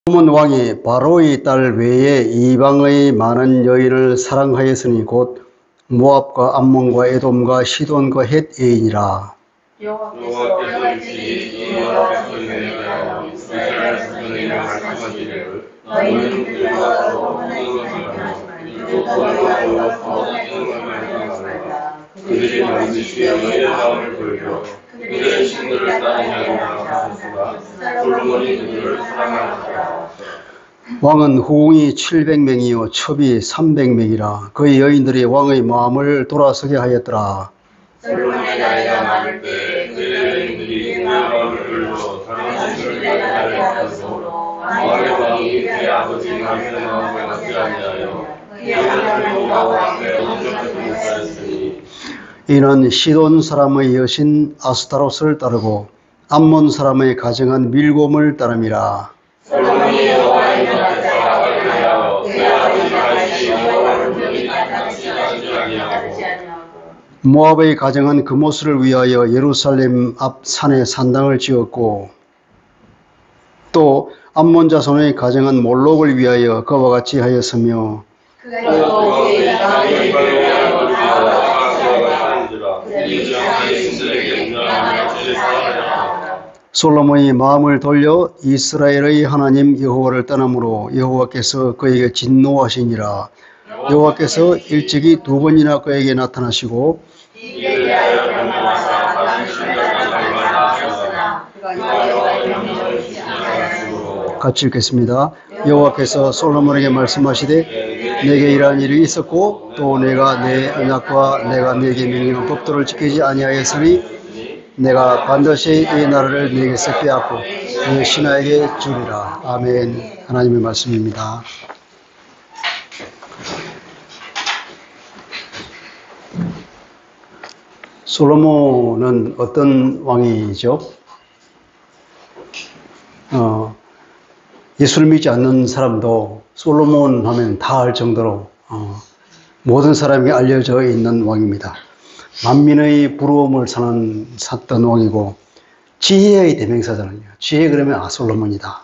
솔로몬 왕이 바로의 딸 외에 이방의 많은 여인을 사랑하였으니 곧 모압과 암몬과 에돔과 시돈과 헷 여인이라. 여호와께서 일찍이 이 여호와께서 인하여 이스라엘 자손에게 말씀하시기를 너희는 그들과 더불어 행하며 이쪽과 너희와 더불어 행하지 말라. 그들이 반드시 너희의 마음을 돌려 그들의 신들을 따르려고 하셨으나 솔로몬이 그들을 사랑하였더라. 왕은 후궁이 700명이요 첩이 300명이라. 그의 여인들이 왕의 마음을 돌아서게 하였더라. 솔로몬의 나이가 많을 때 그의 여인들이 그의 마음을 돌려 다른 신들을 따르려 하였으므로 왕의 마음이 그의 아버지 다윗의 마음과 같지 아니하여 그의 아버지 여호와 앞에 온전하지 못하였으니 이는 시돈 사람의 여신 아스타롯을 따르고 암몬 사람의 가정한 밀곰을 따름이라. 솔로몬이 여호와의 앞에서 악을 그의 아버지 다윗이 여호와를 분명히 나타나지 아니하고 모압의 가정한 그모스를 위하여 예루살렘 앞 산에 산당을 지었고 또 암몬 자손의 가정한 몰록을 위하여 그와 같이 하였으며 솔로몬이 마음을 돌려 이스라엘의 하나님 여호와를 떠남으로 여호와께서 그에게 진노하시니라. 여호와께서 일찍이 2번이나 그에게 나타나시고 같이 읽겠습니다. 여호와께서 솔로몬에게 말씀하시되 내게 이러한 일이 있었고 또 내가 내 언약과 내가 네게 명령한 법도를 지키지 아니하였으니 내가 반드시 이 나라를 네게서 빼앗고 네 신하에게 주리라. 아멘. 하나님의 말씀입니다. 솔로몬은 어떤 왕이죠? 예수를 믿지 않는 사람도 솔로몬 하면 다 알 정도로 모든 사람에게 알려져 있는 왕입니다. 만민의 부러움을 샀던 왕이고 지혜의 대명사잖아요. 지혜 그러면 솔로몬이다.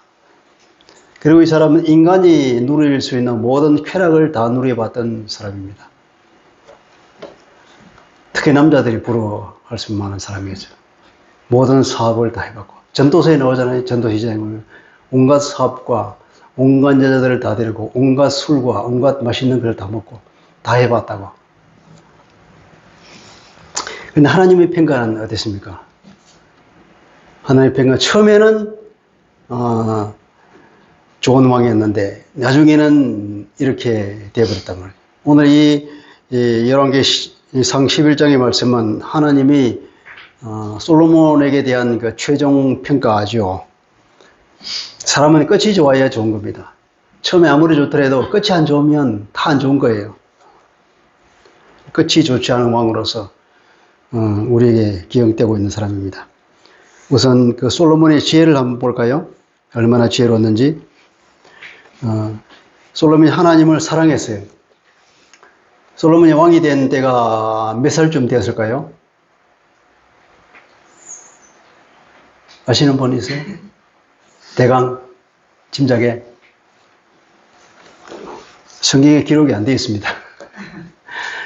그리고 이 사람은 인간이 누릴 수 있는 모든 쾌락을 다 누려봤던 사람입니다. 특히 남자들이 부러워할 수 많은 사람이죠. 모든 사업을 다 해봤고 전도서에 나오잖아요. 전도시장에 보면 온갖 사업과 온갖 여자들을 다 데리고 온갖 술과 온갖 맛있는 걸 다 먹고 다 해봤다고. 근데 하나님의 평가는 어땠습니까? 하나님의 평가 처음에는 좋은 왕이었는데 나중에는 이렇게 되어버렸단 말이에요. 오늘 이 열왕기상 11장의 말씀은 하나님이 솔로몬에게 대한 그 최종 평가죠. 사람은 끝이 좋아야 좋은 겁니다. 처음에 아무리 좋더라도 끝이 안 좋으면 다 안 좋은 거예요. 끝이 좋지 않은 왕으로서 우리에게 기억되고 있는 사람입니다. 우선 그 솔로몬의 지혜를 한번 볼까요? 얼마나 지혜로웠는지. 솔로몬이 하나님을 사랑했어요. 솔로몬이 왕이 된 때가 몇 살쯤 되었을까요? 아시는 분 있어요? 대강 짐작에 성경에 기록이 안 되어 있습니다.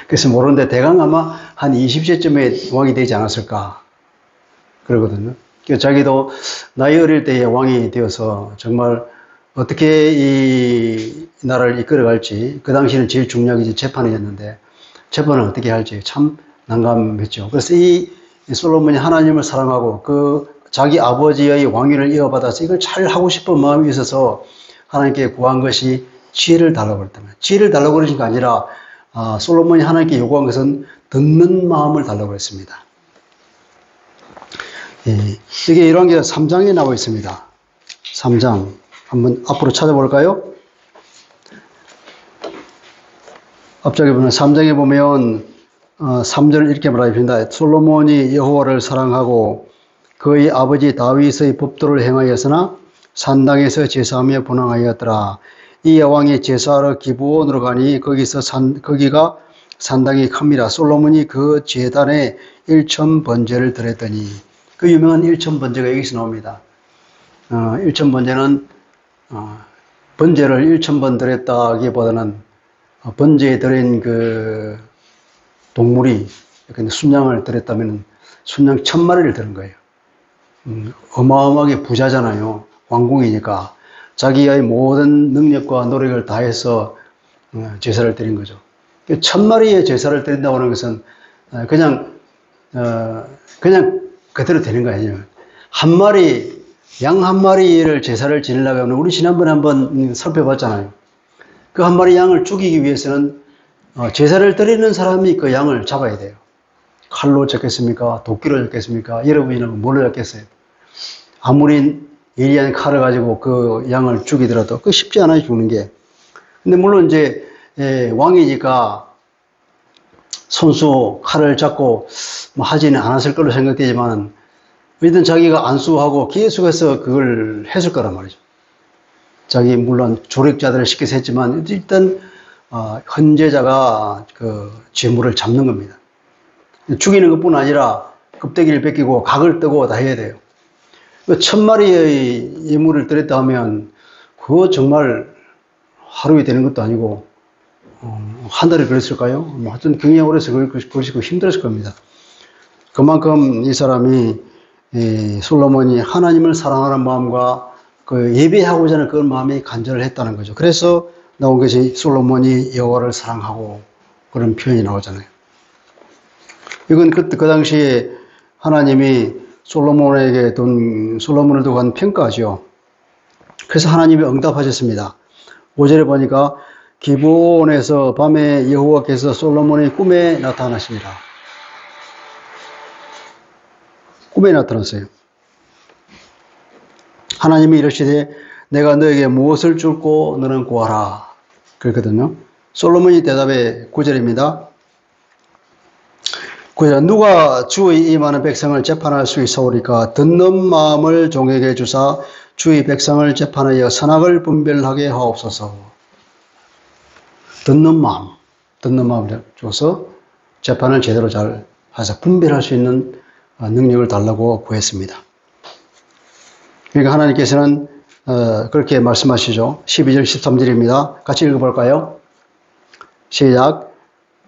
그래서 모르는데 대강 아마 한 20세쯤에 왕이 되지 않았을까 그러거든요. 자기도 나이 어릴 때에 왕이 되어서 정말 어떻게 이 나라를 이끌어갈지, 그 당시는 제일 중요한 게 재판이었는데 재판을 어떻게 할지 참 난감했죠. 그래서 이 솔로몬이 하나님을 사랑하고 그 자기 아버지의 왕위를 이어받아서 이걸 잘 하고 싶은 마음이 있어서 하나님께 구한 것이 지혜를 달라고 그랬다면, 지혜를 달라고 그러신 게 아니라 솔로몬이 하나님께 요구한 것은 듣는 마음을 달라고 했습니다. 이게 열왕기 3장에 나와 있습니다. 3장 한번 앞으로 찾아볼까요? 앞쪽에 보면 3장에 보면 3절을 이렇게 말합니다. 솔로몬이 여호와를 사랑하고 그의 아버지 다윗의 법도를 행하였으나 산당에서 제사하며 분향하였더라. 이 여왕이 제사하러 기브온으로 가니 거기가 산당이 큽니다. 솔로몬이 그 제단에 1000번제를 드렸더니 그 유명한 1000번제가 여기서 나옵니다. 1000번제는 번제를 1000번 드렸다기보다는 번제에 드린 그 동물이 순양을 드렸다면 순양 1000마리를 드린 거예요. 어마어마하게 부자잖아요. 왕궁이니까. 자기의 모든 능력과 노력을 다해서 제사를 드린 거죠. 1000마리의 제사를 드린다고 하는 것은 그냥 그대로 되는 거 아니에요. 양 한 마리를 제사를 지내려고 하면 우리 지난번에 한번 살펴봤잖아요. 그 한 마리 양을 죽이기 위해서는 제사를 드리는 사람이 그 양을 잡아야 돼요. 칼로 잡겠습니까? 도끼로 잡겠습니까? 여러분이라면 뭘로 잡겠어요? 아무리 예리한 칼을 가지고 그 양을 죽이더라도 그 쉽지 않아요, 죽는 게. 근데 물론 이제 왕이니까 손수 칼을 잡고 뭐 하지는 않았을 걸로 생각되지만 어쨌든 자기가 안수하고 계속해서 그걸 했을 거란 말이죠. 자기 물론 조력자들을 시켜서 했지만 일단 헌제자가 그 죄물을 잡는 겁니다. 죽이는 것뿐 아니라 껍데기를 벗기고 각을 뜨고 다 해야 돼요. 1000마리의 예물을 드렸다 하면 그거 정말 하루에 되는 것도 아니고 한 달이 걸렸을까요? 뭐 하여튼 굉장히 오래 걸리시고 힘들었을 겁니다. 그만큼 이 사람이 솔로몬이 하나님을 사랑하는 마음과 그 예배하고자 하는 그런 마음이 간절을 했다는 거죠. 그래서 나온 것이 솔로몬이 여호와를 사랑하고 그런 표현이 나오잖아요. 이건 그 당시에 하나님이 솔로몬을 두고 한 평가죠. 그래서 하나님이 응답하셨습니다. 5절에 보니까 기브온에서 밤에 여호와께서 솔로몬의 꿈에 나타나십니다. 꿈에 나타났어요. 하나님이 이르시되 내가 너에게 무엇을 줄고 너는 구하라. 그랬거든요. 솔로몬이 대답해 9절입니다. 9절 누가 주의 이 많은 백성을 재판할 수 있사오리까 듣는 마음을 종에게 주사 주의 백성을 재판하여 선악을 분별하게 하옵소서. 듣는 마음을 줘서 재판을 제대로 잘 해서 분별할 수 있는 능력을 달라고 구했습니다. 그러니까 하나님께서는 그렇게 말씀하시죠. 12절 13절입니다. 같이 읽어볼까요? 시작.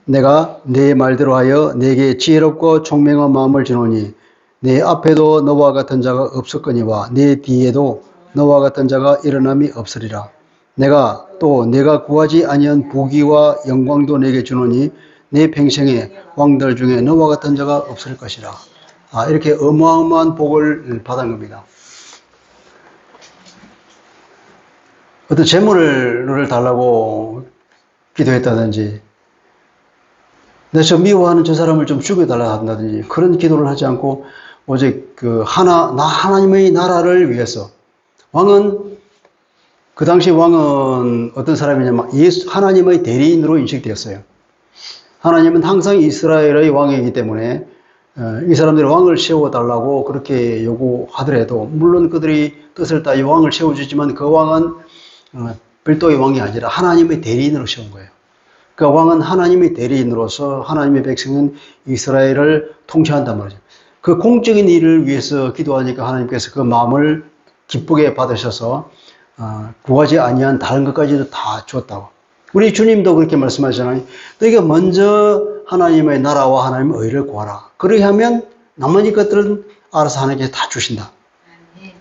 내가 네 말대로 하여 네게 지혜롭고 총명한 마음을 주노니 네 앞에도 너와 같은 자가 없었거니와 네 뒤에도 너와 같은 자가 일어남이 없으리라. 내가 또 네가 구하지 아니한 부귀와 영광도 네게 주노니 네 평생에 왕들 중에 너와 같은 자가 없을 것이라. 이렇게 어마어마한 복을 받은 겁니다. 어떤 재물을 달라고 기도했다든지 내가 미워하는 저 사람을 좀 죽여달라 한다든지 그런 기도를 하지 않고 오직 나 하나님의 나라를 위해서 왕은 그 당시 왕은 어떤 사람이냐면 하나님의 대리인으로 인식되었어요. 하나님은 항상 이스라엘의 왕이기 때문에 이 사람들이 왕을 세워달라고 그렇게 요구하더라도 물론 그들이 뜻을 따위 왕을 세워주지만 그 왕은 별도의 왕이 아니라 하나님의 대리인으로 세운 거예요. 그 왕은 하나님의 대리인으로서 하나님의 백성은 이스라엘을 통치한단 말이죠. 그 공적인 일을 위해서 기도하니까 하나님께서 그 마음을 기쁘게 받으셔서 구하지 아니한 다른 것까지도 다 주었다고. 우리 주님도 그렇게 말씀하시잖아요. 너희가 먼저 하나님의 나라와 하나님의 의를 구하라. 그렇게 하면 나머지 것들은 알아서 하나님께서 다 주신다.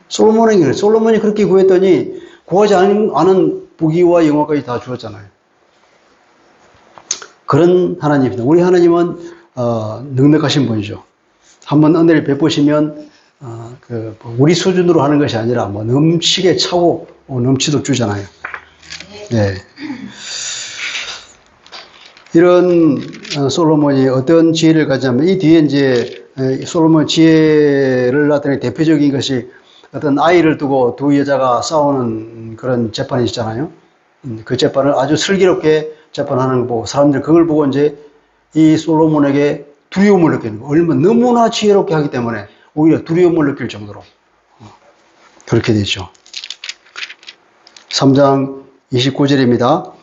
솔로몬이 그렇게 구했더니 구하지 않은 부귀와 영화까지 다 주었잖아요. 그런 하나님입니다. 우리 하나님은 능력하신 분이죠. 한번 은혜를 베푸시면 우리 수준으로 하는 것이 아니라 넘치게 차고 넘치도록 주잖아요. 네. 이런 솔로몬이 어떤 지혜를 가지냐면 이 뒤에 이제 솔로몬 지혜를 나타내는 대표적인 것이 어떤 아이를 두고 두 여자가 싸우는 그런 재판이 있잖아요. 그 재판을 아주 슬기롭게 재판하는 거 보고 사람들이 그걸 보고 이제 이 솔로몬에게 두려움을 느끼는 거. 얼마나 너무나 지혜롭게 하기 때문에 오히려 두려움을 느낄 정도로 그렇게 되죠. 3장 29절입니다.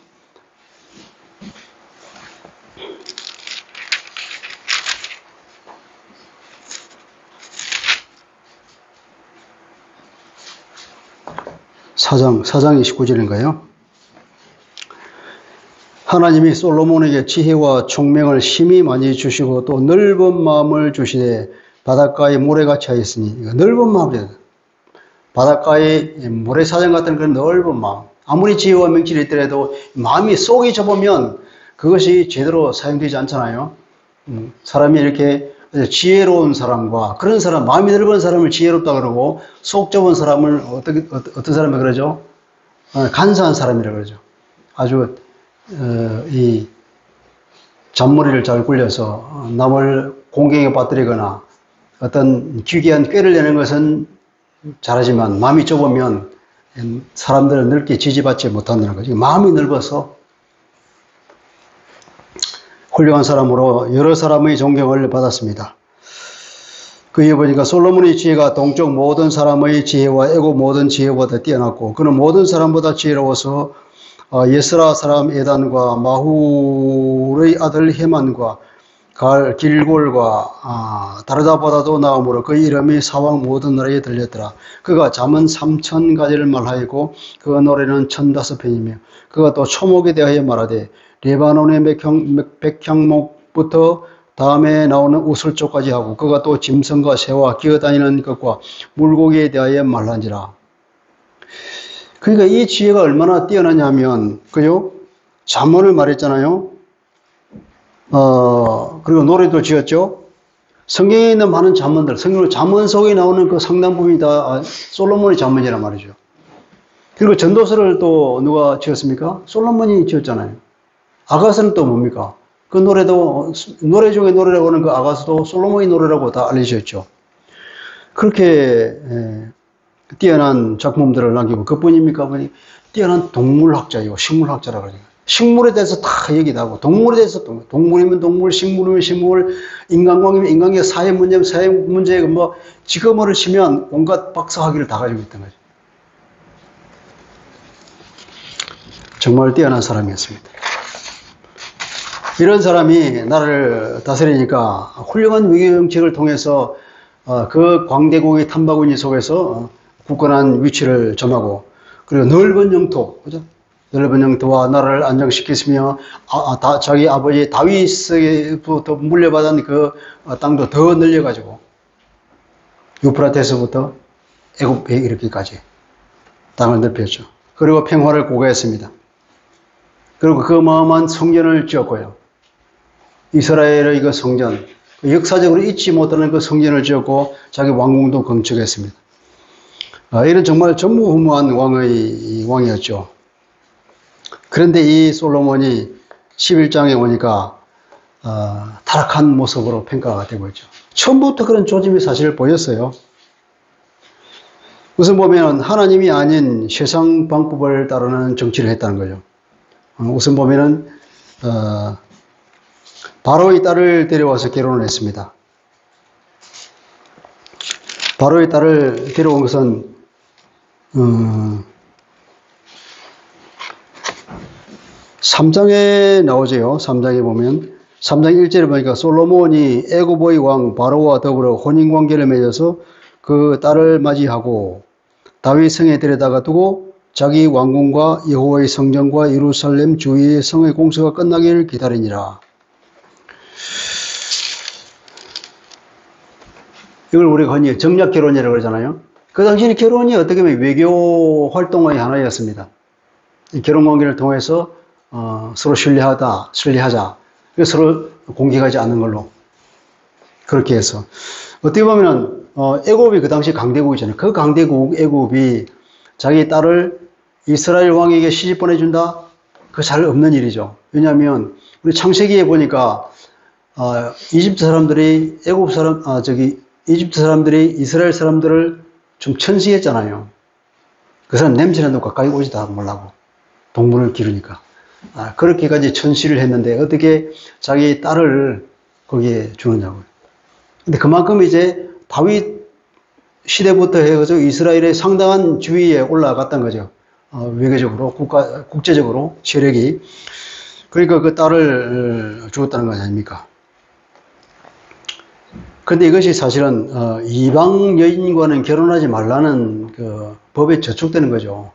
사상 4장 29절인가요? 하나님이 솔로몬에게 지혜와 총명을 심히 많이 주시고 또 넓은 마음을 주시되 바닷가에 모래가 차 있으니, 넓은 마음이에요. 바닷가에 모래사장 같은 그런 넓은 마음. 아무리 지혜와 명철이 있더라도 마음이 속이 좁으면 그것이 제대로 사용되지 않잖아요. 사람이 이렇게 지혜로운 사람과 그런 사람, 마음이 넓은 사람을 지혜롭다 그러고 속 좁은 사람을 어떤 사람이 그러죠? 간사한 사람이라고 그러죠. 아주 이 잔머리를 잘 굴려서 남을 공경에 빠뜨리거나 어떤 기괴한 꾀를 내는 것은 잘하지만 마음이 좁으면 사람들을 넓게 지지받지 못한다는 거죠. 마음이 넓어서 훌륭한 사람으로 여러 사람의 존경을 받았습니다. 그에 보니까 솔로몬의 지혜가 동쪽 모든 사람의 지혜와 애굽 모든 지혜보다 뛰어났고 그는 모든 사람보다 지혜로워서 예스라 사람 에단과 마훌의 아들 헤만과 길골과 다르다보다도 나음으로 그 이름이 사왕 모든 나라에 들렸더라. 그가 잠언 3000가지를 말하였고 그 노래는 1005편이며 그가 또 초목에 대하여 말하되 레바논의 백향목부터 다음에 나오는 우슬초까지 하고 그가 또 짐승과 새와 기어다니는 것과 물고기에 대하여 말한지라. 그러니까 이 지혜가 얼마나 뛰어나냐면 그죠? 잠언을 말했잖아요. 그리고 노래도 지었죠. 성경에 있는 많은 잠언들, 성경 잠언 속에 나오는 그 상당 부분이 다 솔로몬의 잠언이란 말이죠. 그리고 전도서를 또 누가 지었습니까? 솔로몬이 지었잖아요. 아가서는 또 뭡니까? 그 노래도, 노래 중에 노래라고 하는 그 아가서도 솔로몬의 노래라고 다 알려졌죠. 그렇게 뛰어난 작품들을 남기고 그뿐입니까? 뛰어난 동물학자이고 식물학자라고 하죠. 식물에 대해서 다 얘기도 하고 동물에 대해서 동물이면 동물, 식물이면 식물, 인간관계면 인간관계, 사회 문제면 사회 문제, 뭐 직업을 치면 온갖 박사학위를 다 가지고 있던 거죠. 정말 뛰어난 사람이었습니다. 이런 사람이 나라를 다스리니까 훌륭한 위기정책을 통해서 그 광대국의 탐바구니 속에서 굳건한 위치를 점하고 그리고 넓은 영토, 그죠? 넓은 영토와 나라를 안정시켰으며 자기 아버지 다윗에부터 물려받은 그 땅도 더 늘려가지고 유프라테스부터 애굽에 이르기까지 땅을 넓혔죠. 그리고 평화를 고개했습니다. 그리고 그 어마어마한 성전을 지었고요. 이스라엘의 그 성전, 역사적으로 잊지 못하는 그 성전을 지었고 자기 왕궁도 건축했습니다. 이런 정말 전무후무한 왕이었죠. 그런데 이 솔로몬이 11장에 오니까 타락한 모습으로 평가가 되고 있죠. 처음부터 그런 조짐이 사실 보였어요. 우선 보면 하나님이 아닌 세상 방법을 따르는 정치를 했다는 거죠. 우선 보면은 바로의 딸을 데려와서 결혼을 했습니다. 바로의 딸을 데려온 것은 3장에 나오죠. 3장에 보면 3장 1절에 보니까 솔로몬이 애굽의 왕 바로와 더불어 혼인관계를 맺어서 그 딸을 맞이하고 다윗 성에 데려다가 두고 자기 왕궁과 여호와의 성전과 예루살렘 주위의 성의 공사가 끝나기를 기다리니라. 이걸 우리가 흔히 정략 결혼이라고 그러잖아요. 그 당시에 결혼이 어떻게 보면 외교 활동의 하나였습니다. 이 결혼 관계를 통해서 서로 신뢰하자. 그래서 서로 공개하지 않는 걸로 그렇게 해서 어떻게 보면은 애굽이 그 당시 강대국이잖아요. 그 강대국 애굽이 자기 딸을 이스라엘 왕에게 시집 보내준다? 그거 잘 없는 일이죠. 왜냐하면 우리 창세기에 보니까 이집트 사람들이 이집트 사람들이 이스라엘 사람들을 좀 천시했잖아요. 그 사람 냄새나도 가까이 오지도 않으려고 동물을 기르니까. 그렇게까지 천시를 했는데 어떻게 자기 딸을 거기에 주느냐고요. 근데 그만큼 이제 다윗 시대부터 해서 이스라엘의 상당한 주위에 올라갔던 거죠. 외교적으로, 국제적으로 세력이. 그러니까 그 딸을 주었다는 거 아닙니까? 근데 이것이 사실은 이방 여인과는 결혼하지 말라는 그 법에 저촉되는 거죠.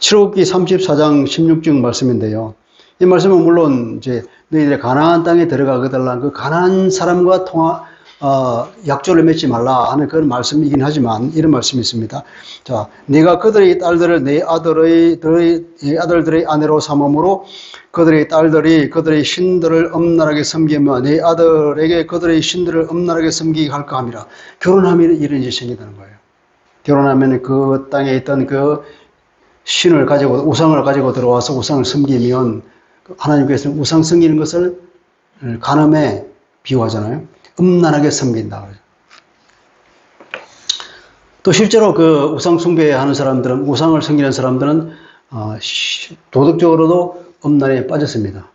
출애굽기 34장 16절 말씀인데요. 이 말씀은 물론 이제 너희들의 가나안 땅에 들어가거들라 그 가나안 사람과 약조를 맺지 말라 하는 그런 말씀이긴 하지만 이런 말씀이 있습니다. 자, 네가 그들의 딸들을 네 아들들의 아내로 삼음으로 그들의 딸들이 그들의 신들을 엄란하게 섬기며 네 아들에게 그들의 신들을 엄란하게 섬기게 할까 함이라. 결혼하면 이런 일이 생긴다는 거예요. 결혼하면 그 땅에 있던 그 신을 가지고 우상을 가지고 들어와서 우상을 섬기면 하나님께서는 우상 섬기는 것을 간음에 비유하잖아요. 음란하게 섬긴다. 또 실제로 그 우상 숭배하는 사람들은, 우상을 섬기는 사람들은 도덕적으로도 음란에 빠졌습니다.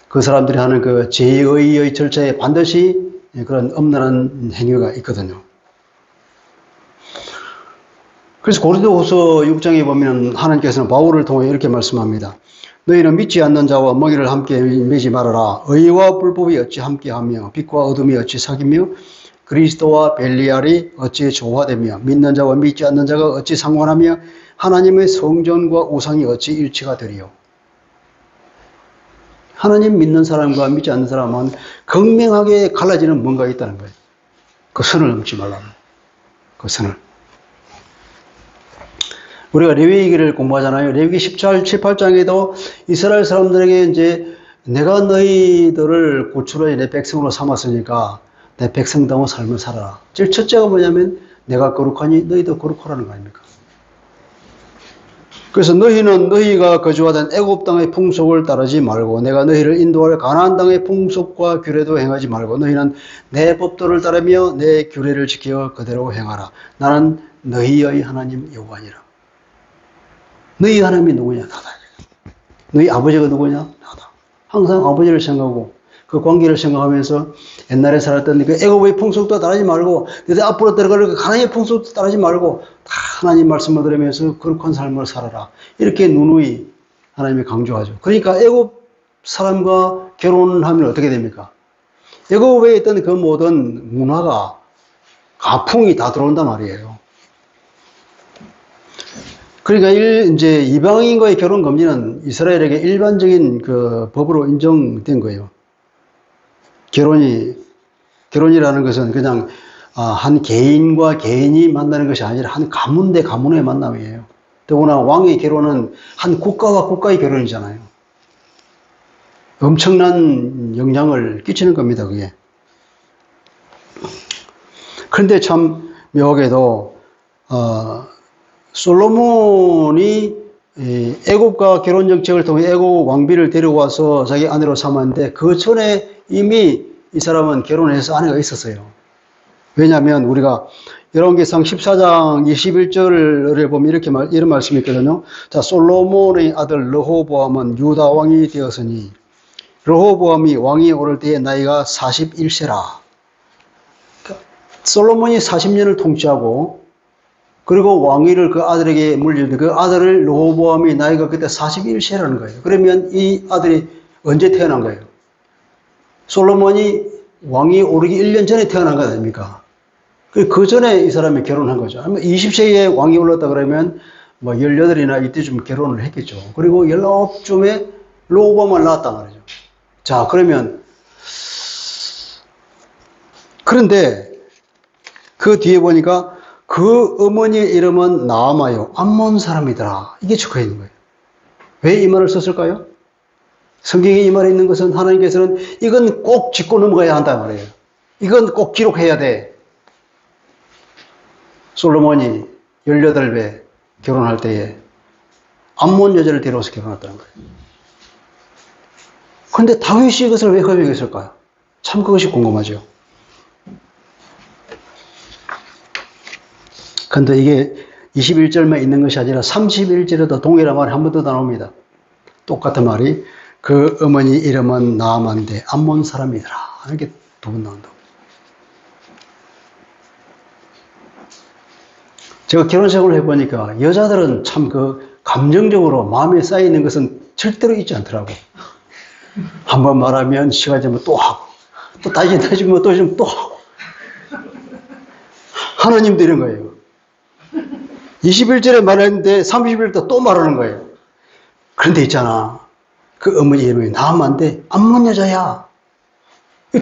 그 사람들이 하는 그 제의의 절차에 반드시 그런 음란한 행위가 있거든요. 그래서 고린도후서 6장에 보면 하나님께서는 바울을 통해 이렇게 말씀합니다. 너희는 믿지 않는 자와 멍에를 함께 매지 말아라. 의와 불법이 어찌 함께하며 빛과 어둠이 어찌 사귀며 그리스도와 벨리알이 어찌 조화되며 믿는 자와 믿지 않는 자가 어찌 상관하며 하나님의 성전과 우상이 어찌 일치가 되리요. 하나님 믿는 사람과 믿지 않는 사람은 극명하게 갈라지는 뭔가 있다는 거예요. 그 선을 넘지 말라는 그 선을. 우리가 레위기를 공부하잖아요. 레위기 17장에도 이스라엘 사람들에게 이제 내가 너희들을 구출해 내 백성으로 삼았으니까 내 백성다운 삶을 살아라. 제일 첫째가 뭐냐면 내가 거룩하니 너희도 거룩하라는 거 아닙니까? 그래서 너희는 너희가 거주하던 애굽 땅의 풍속을 따르지 말고 내가 너희를 인도할 가나안 땅의 풍속과 규례도 행하지 말고 너희는 내 법도를 따르며 내 규례를 지켜 그대로 행하라. 나는 너희의 하나님 여호와니라. 너희 하나님이 누구냐? 나다. 너희 아버지가 누구냐? 나다. 항상 아버지를 생각하고 그 관계를 생각하면서 옛날에 살았던 그 애굽의 풍속도 따르지 말고 너희 앞으로 들어갈 그 가나안의 풍속도 따르지 말고 다 하나님 말씀을 들으면서 거룩한 삶을 살아라. 이렇게 누누이 하나님이 강조하죠. 그러니까 애굽 사람과 결혼하면 어떻게 됩니까? 애굽에 있던 그 모든 문화가 가풍이 다 들어온단 말이에요. 그러니까 이제 이방인과의 결혼 금지는 이스라엘에게 일반적인 그 법으로 인정된 거예요. 결혼이라는 것은 그냥 한 개인과 개인이 만나는 것이 아니라 한 가문 대 가문의 만남이에요. 더구나 왕의 결혼은 한 국가와 국가의 결혼이잖아요. 엄청난 영향을 끼치는 겁니다, 그게. 그런데 참 묘하게도 솔로몬이 애굽과 결혼 정책을 통해 애굽 왕비를 데려와서 자기 아내로 삼았는데 그 전에 이미 이 사람은 결혼해서 아내가 있었어요. 왜냐하면 우리가 열왕기상 14장 21절을 보면 이런 말씀이 있거든요. 자, 솔로몬의 아들 르호보암은 유다 왕이 되었으니 르호보암이 왕이 오를 때에 나이가 41세라. 솔로몬이 40년을 통치하고 그리고 왕위를 그 아들에게 물리는데 그 아들을 르호보암이 나이가 그때 41세라는 거예요. 그러면 이 아들이 언제 태어난 거예요? 솔로몬이 왕위 오르기 1년 전에 태어난 거 아닙니까? 그 전에 이 사람이 결혼한 거죠. 20세에 왕이 올랐다 그러면 뭐 18이나 이때쯤 결혼을 했겠죠. 그리고 19쯤에 르호보암을 낳았단 말이죠. 자, 그런데 그 뒤에 보니까 그 어머니의 이름은 나아마요. 암몬 사람이더라. 이게 적혀 있는 거예요. 왜 이 말을 썼을까요? 성경에 이 말이 있는 것은 하나님께서는 이건 꼭 짚고 넘어가야 한단 말이에요. 이건 꼭 기록해야 돼. 솔로몬이 18배 결혼할 때에 암몬 여자를 데려와서 결혼했다는 거예요. 그런데 다윗이 이것을 왜 거역했을까요? 참 그것이 궁금하죠. 그런데 이게 21절만 있는 것이 아니라 31절에도 동일한 말이 한 번 더 나옵니다. 똑같은 말이 그 어머니 이름은 나아만데 암몬 사람이더라. 이렇게 두 번 나온다고. 제가 결혼 생활을 해보니까 여자들은 참 그 감정적으로 마음에 쌓이는 것은 절대로 있지 않더라고. 한번 말하면 시간 지나면 또 하고 또 다시 뭐 또 하고 하나님도 이런 거예요. 21절에 말했는데 31절 또 말하는 거예요. 그런데 있잖아. 그 어머니 이름이 나아만인데 암몬 여자야.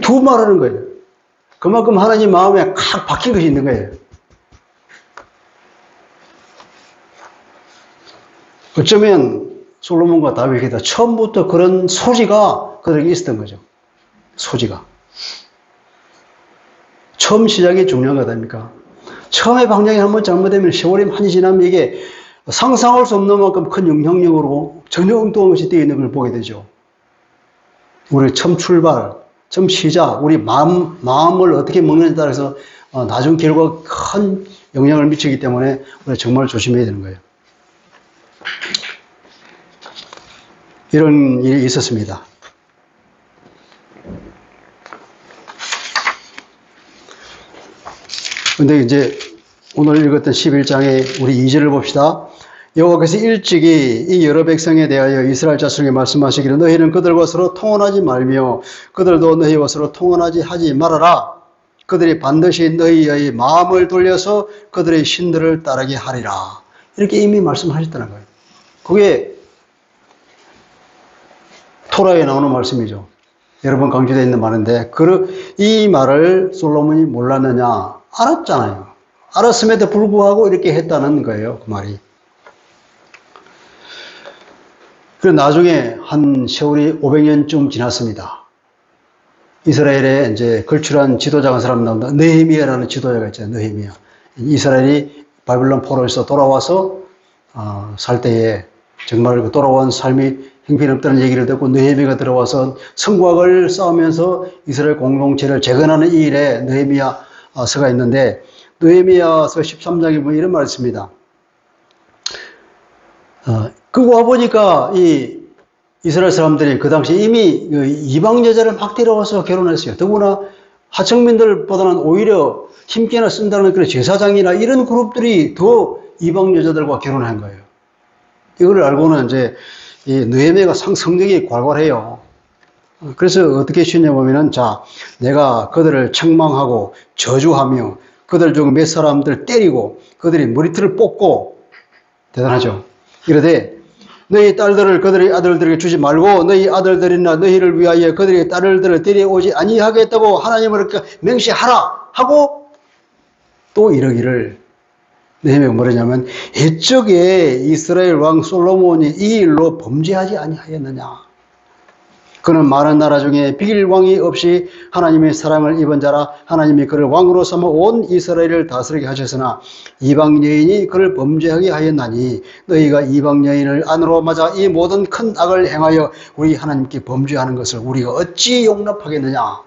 두 말하는 거예요. 그만큼 하나님 마음에 칵 박힌 것이 있는 거예요. 어쩌면 솔로몬과 다윗에게 처음부터 그런 소지가 그들에게 있었던 거죠. 소지가. 처음 시작이 중요한 거 아닙니까? 처음에 방향이 한번 잘못되면 세월이 많이 지나면 이게 상상할 수 없는 만큼 큰 영향력으로 전혀 엉뚱한 것이 되어 있는 걸 보게 되죠. 우리 처음 출발, 처음 시작, 우리 마음을 어떻게 먹느냐에 따라서 나중 결과가 큰 영향을 미치기 때문에 우리가 정말 조심해야 되는 거예요. 이런 일이 있었습니다. 근데 이제 오늘 읽었던 11장의 우리 2절을 봅시다. 여호와께서 일찍이 이 여러 백성에 대하여 이스라엘 자손에게 말씀하시기를 너희는 그들과 서로 통혼하지 말며 그들도 너희와 서로 통혼하지 하지 말아라. 그들이 반드시 너희의 마음을 돌려서 그들의 신들을 따르게 하리라. 이렇게 이미 말씀하셨다는 거예요. 그게 토라에 나오는 말씀이죠. 여러 번 강조되어 있는 말인데 이 말을 솔로몬이 몰랐느냐? 알았잖아요. 알았음에도 불구하고 이렇게 했다는 거예요. 그 말이. 그리고 나중에 한 세월이 500년쯤 지났습니다. 이스라엘에 이제 걸출한 지도자가 사람 나온다. 느헤미야라는 지도자가 있잖아요. 느헤미야. 이스라엘이 바빌론 포로에서 돌아와서 살 때에 정말 돌아온 삶이 형편없다는 얘기를 듣고 느헤미야가 들어와서 성곽을 쌓으면서 이스라엘 공동체를 재건하는 이 일에 느헤미야서가 있는데 느헤미야서 13장에 보면 이런 말이 있습니다. 그거 와보니까 이 이스라엘 사람들이 그 당시 이미 이방 여자를 막 데려와서 결혼했어요. 더구나 하청민들보다는 오히려 힘께나 쓴다는 그런 제사장이나 이런 그룹들이 더 이방 여자들과 결혼한 거예요. 이걸 알고는 이제 이 느헤미야가 성격이 괄괄해요. 그래서 어떻게 쉬냐면은 자, 내가 그들을 책망하고 저주하며 그들 중 몇 사람들 때리고 그들이 머리털을 뽑고 대단하죠. 이러되 너희 딸들을 그들의 아들들에게 주지 말고 너희 아들들이나 너희를 위하여 그들의 딸들을 데려오지 아니하겠다고 하나님을 맹세하라 하고 또 이러기를 느헤미야가 뭐라냐면 옛적에 이스라엘 왕 솔로몬이 이 일로 범죄하지 아니하였느냐. 그는 많은 나라 중에 비길 왕이 없이 하나님의 사랑을 입은 자라 하나님이 그를 왕으로 삼아 온 이스라엘을 다스리게 하셨으나 이방 여인이 그를 범죄하게 하였나니 너희가 이방 여인을 안으로 맞아 이 모든 큰 악을 행하여 우리 하나님께 범죄하는 것을 우리가 어찌 용납하겠느냐.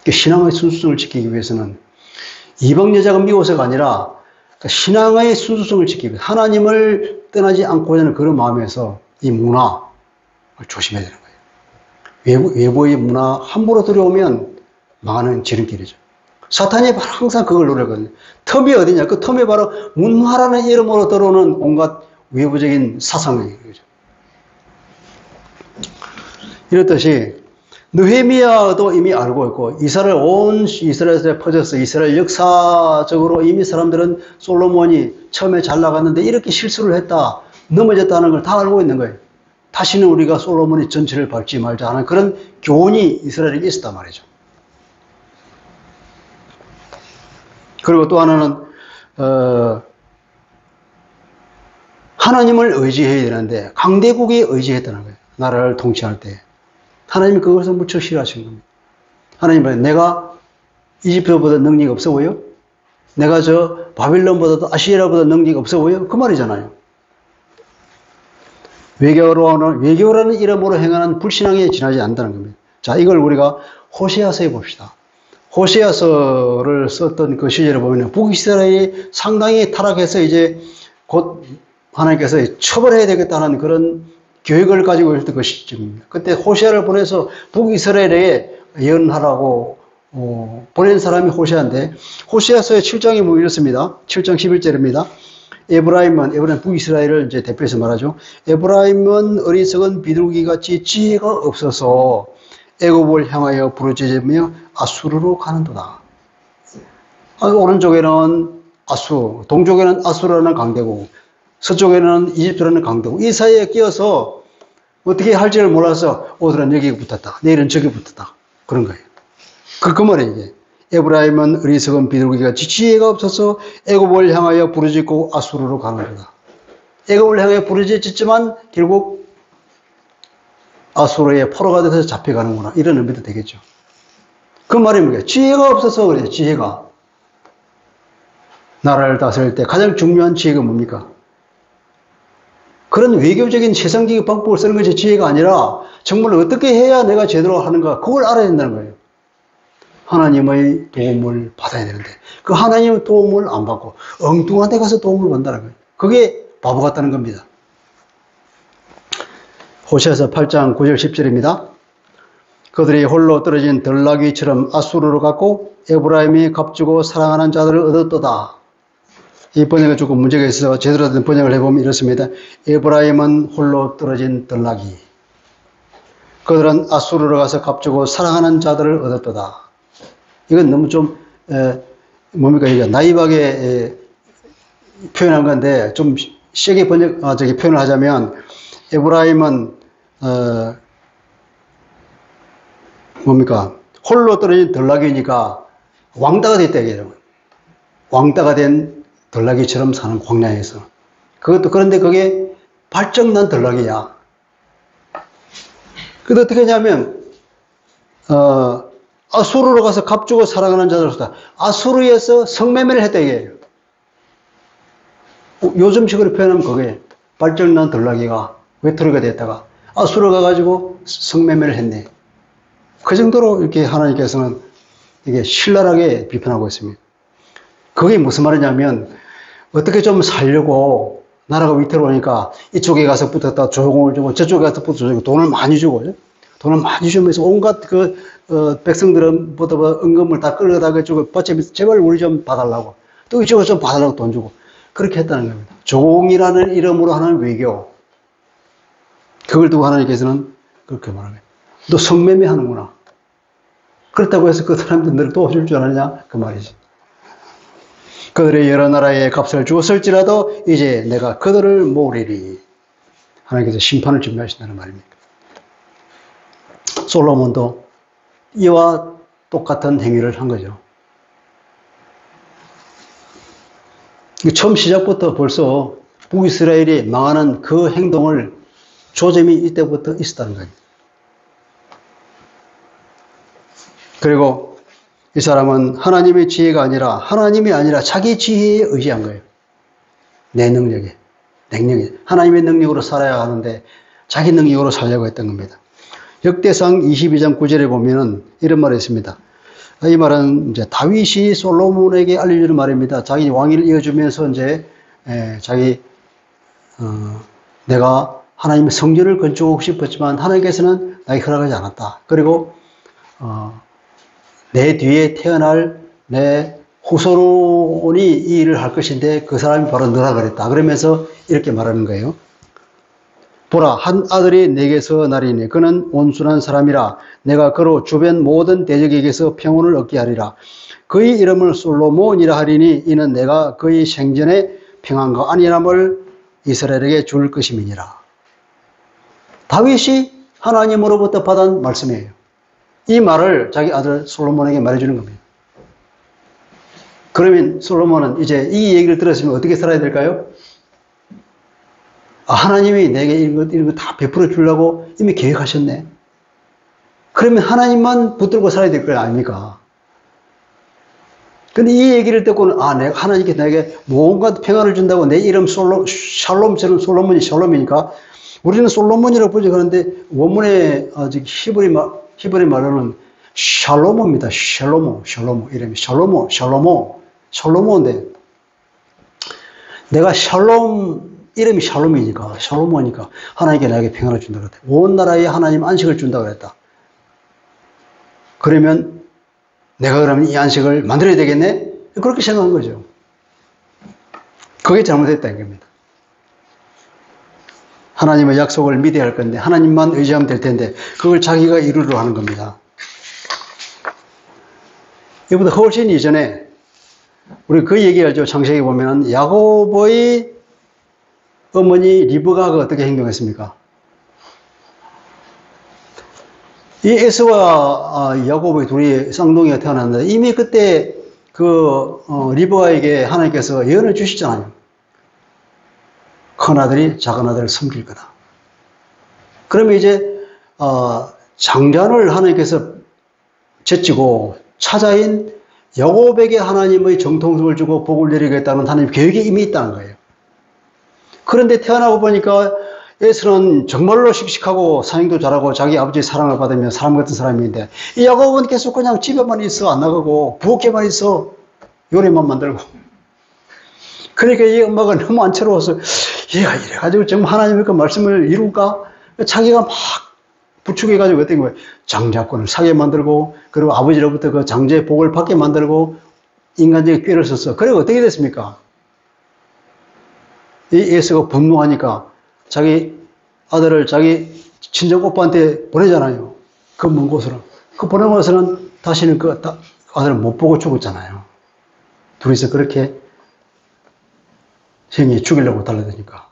신앙의 순수성을 지키기 위해서는 이방 여자가 미워서가 아니라 신앙의 순수성을 지키기 위해서 하나님을 떠나지 않고자 하는 그런 마음에서 이 문화를 조심해야 되는 거예요. 외부의 문화 함부로 들어오면 망하는 지름길이죠. 사탄이 바로 항상 그걸 노리거든요. 텀이 어디냐? 그 텀이 바로 문화라는 이름으로 들어오는 온갖 외부적인 사상이죠. 이렇듯이 느헤미야도 이미 알고 있고 이스라엘 온 이스라엘에 퍼져서 이스라엘 역사적으로 이미 사람들은 솔로몬이 처음에 잘 나갔는데 이렇게 실수를 했다. 넘어졌다는 걸 다 알고 있는 거예요. 다시는 우리가 솔로몬의 전체를 밟지 말자 하는 그런 교훈이 이스라엘에게 있었단 말이죠. 그리고 또 하나는 하나님을 의지해야 되는데 강대국에 의지했다는 거예요. 나라를 통치할 때. 하나님이 그것을 무척 싫어하신 겁니다. 하나님은 내가 이집트보다 능력이 없어 보여? 내가 저 바빌론보다도 아시리아보다 능력이 없어 보여? 그 말이잖아요. 외교라는 이름으로 행하는 불신앙에 지나지 않는다는 겁니다. 자, 이걸 우리가 호세아서에 봅시다. 호세아서를 썼던 그 시절에 보면 북이스라엘이 상당히 타락해서 이제 곧 하나님께서 처벌해야 되겠다는 그런 계획을 가지고 있었던 그 시점입니다. 그때 호세아를 보내서 북이스라엘에 예언하라고 보낸 사람이 호세아인데 호세아서의 7장에 보면 이렇습니다. 7장 11절입니다. 에브라임은 북이스라엘을 이제 대표해서 말하죠. 에브라임은 어리석은 비둘기같이 지혜가 없어서 애굽을 향하여 부르짖으며 아수르로 가는도다. 오른쪽에는 아수르, 동쪽에는 아수르라는 강대국, 서쪽에는 이집트라는 강대국, 이 사이에 끼어서 어떻게 할지를 몰라서 오늘은 여기 붙었다, 내일은 저기 붙었다, 그런 거예요. 그 말이에요, 이게. 에브라임은 어리석은 비둘기가 지혜가 없어서 애굽을 향하여 부르짖고 아수르로 가는 거다. 애굽을 향해 부르짖지만 결국 아수르의 포로가 돼서 잡혀가는구나, 이런 의미도 되겠죠. 그 말이 뭐예요? 지혜가 없어서 그래요. 지혜가. 나라를 다스릴 때 가장 중요한 지혜가 뭡니까? 그런 외교적인 세상적인 방법을 쓰는 것이 지혜가 아니라 정말 어떻게 해야 내가 제대로 하는가, 그걸 알아야 된다는 거예요. 하나님의 도움을 받아야 되는데 그 하나님의 도움을 안 받고 엉뚱한 데 가서 도움을 받는다는 거예요. 그게 바보 같다는 겁니다. 호세아서 8장 9절 10절입니다. 그들이 홀로 떨어진 들나귀처럼 아수르로 갔고 에브라임이 값주고 사랑하는 자들을 얻었도다. 이 번역에 조금 문제가 있어서 제대로 된 번역을 해보면 이렇습니다. 에브라임은 홀로 떨어진 들나귀. 그들은 아수르로 가서 값주고 사랑하는 자들을 얻었도다. 이건 너무 좀 뭡니까, 이게 나이브하게 표현한 건데 좀 세게 표현을 하자면 에브라임은 뭡니까, 홀로 떨어진 들나귀니까 왕따가 됐다 이게요. 왕따가 된 들나귀처럼 사는 광야에서. 그것도 그런데 그게 발정난 들나귀야. 그래서 어떻게 하냐면 아수르로 가서 값주고 살아가는 자들로서 아수르에서 성매매를 했다 이게요. 요즘식으로 표현하면 그게 발정난 들나귀가 외톨이가 됐다가 아수르 가가지고 성매매를 했네. 그 정도로 이렇게 하나님께서는 이게 신랄하게 비판하고 있습니다. 그게 무슨 말이냐면 어떻게 좀 살려고 나라가 위태로우니까 이쪽에 가서 붙었다 조공을 주고 저쪽에 가서 붙어주고 돈을 많이 주고 돈을 많이 주면서 온갖 백성들은 보다 은금을 다 끌어다가 이쪽에 버티면서 제발 우리 좀 봐달라고 또 이쪽에 좀 봐달라고 돈 주고 그렇게 했다는 겁니다. 조공이라는 이름으로 하는 외교. 그걸 두고 하나님께서는 그렇게 말하네요. 너 성매매 하는구나. 그렇다고 해서 그 사람들 너를 도와줄 줄 아느냐? 그 말이지. 그들의 여러 나라에 값을 주었을지라도 이제 내가 그들을 모으리리. 하나님께서 심판을 준비하신다는 말입니다. 솔로몬도 이와 똑같은 행위를 한 거죠. 처음 시작부터 벌써 북이스라엘이 망하는 그 행동을 조짐이 이때부터 있었다는 거예요. 그리고 이 사람은 하나님의 지혜가 아니라 하나님이 아니라 자기 지혜에 의지한 거예요. 내 능력에, 하나님의 능력으로 살아야 하는데 자기 능력으로 살려고 했던 겁니다. 역대상 22장 9절에 보면은 이런 말이 있습니다. 이 말은 이제 다윗이 솔로몬에게 알려주는 말입니다. 자기 왕위를 이어주면서 이제 내가 하나님의 성전을 건축하고 싶었지만 하나님께서는 나에게 허락하지 않았다. 그리고 내 뒤에 태어날 내 후손이 이 일을 할 것인데 그 사람이 바로 너라 그랬다. 그러면서 이렇게 말하는 거예요. 보라, 한 아들이 내게서 나리니 그는 온순한 사람이라 내가 그로 주변 모든 대적에게서 평온을 얻게 하리라. 그의 이름을 솔로몬이라 하리니 이는 내가 그의 생전에 평안과 안일함을 이스라엘에게 줄 것임이니라. 다윗이 하나님으로부터 받은 말씀이에요. 이 말을 자기 아들 솔로몬에게 말해주는 겁니다. 그러면 솔로몬은 이제 이 얘기를 들었으면 어떻게 살아야 될까요? 하나님이 내게 이런 거 다 베풀어 주려고 이미 계획하셨네. 그러면 하나님만 붙들고 살아야 될 거 아닙니까? 근데 이 얘기를 듣고는 내가 하나님께 내게 무언가 평안을 준다고 내 이름 샬롬처럼 솔로몬이니까 우리는 솔로몬이라고 부르지 그런데 원문에 히브리 말로는 샬로모입니다. 샬로모 이름이 샬로모인데 내가 이름이 샬로모니까 하나님께 나에게 평안을 준다 그랬다. 온 나라에 하나님 안식을 준다 그랬다. 그러면 내가 그러면 이 안식을 만들어야 되겠네? 그렇게 생각한 거죠. 그게 잘못됐다는 겁니다. 하나님의 약속을 믿어야 할 건데 하나님만 의지하면 될 텐데 그걸 자기가 이루려 하는 겁니다. 이보다 훨씬 이전에 우리 그 얘기 알죠? 창세기 보면 야곱의 어머니 리브가가 어떻게 행동했습니까? 이 에서와 야곱의 둘이 쌍둥이가 태어났는데 이미 그때 리브가에게 하나님께서 예언을 주시잖아요. 큰 아들이 작은 아들을 섬길 거다. 그러면 이제 장자를 하나님께서 제치고 차자인 야곱에게 하나님의 정통성을 주고 복을 내리겠다는 하나님 계획이 이미 있다는 거예요. 그런데 태어나고 보니까 에서는 정말로 씩씩하고 사행도 잘하고 자기 아버지의 사랑을 받으며 사람 같은 사람인데 이 야곱은 계속 그냥 집에만 있어 안 나가고 부엌에만 있어 요리만 만들고 그러니까 이 엄마가 너무 안쓰러워서 얘가 이래가지고 정말 하나님의 그 말씀을 이룰까? 자기가 막 부추겨가지고 어떤 거예요? 장자권을 사게 만들고 그리고 아버지로부터 그 장자의 복을 받게 만들고 인간적인 꾀를 썼어. 그리고 어떻게 됐습니까? 이 에서가 분노하니까 자기 아들을 자기 친정 오빠한테 보내잖아요. 그 먼 곳으로. 그 보내고 나서는 다시는 그 아들을 못 보고 죽었잖아요. 둘이서 그렇게 형이 죽이려고 달라드니까.